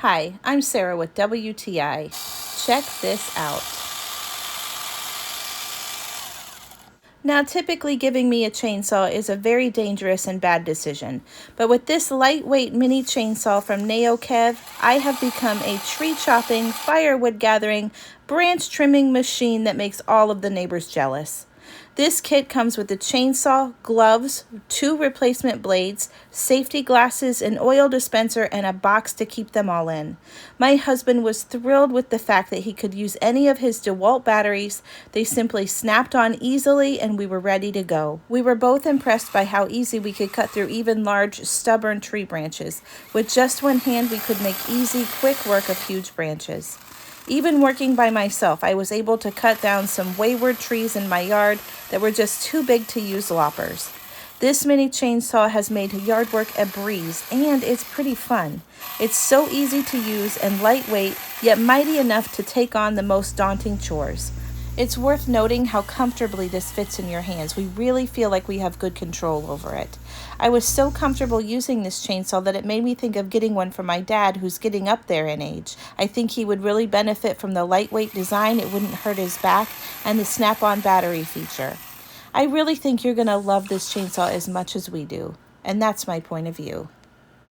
Hi, I'm Sarah with WTI. Check this out. Now, typically giving me a chainsaw is a very dangerous and bad decision, but with this lightweight mini chainsaw from NAOKEV, I have become a tree chopping, firewood gathering, branch trimming machine that makes all of the neighbors jealous. This kit comes with a chainsaw, gloves, 2 replacement blades, safety glasses, an oil dispenser, and a box to keep them all in. My husband was thrilled with the fact that he could use any of his Dewalt batteries. They simply snapped on easily and we were ready to go. We were both impressed by how easy we could cut through even large, stubborn tree branches. With just one hand, we could make easy, quick work of huge branches. Even working by myself, I was able to cut down some wayward trees in my yard that were just too big to use loppers. This mini chainsaw has made yard work a breeze, and it's pretty fun. It's so easy to use and lightweight, yet mighty enough to take on the most daunting chores. It's worth noting how comfortably this fits in your hands. We really feel like we have good control over it. I was so comfortable using this chainsaw that it made me think of getting one for my dad, who's getting up there in age. I think he would really benefit from the lightweight design, it wouldn't hurt his back, and the snap-on battery feature. I really think you're going to love this chainsaw as much as we do, and that's my point of view.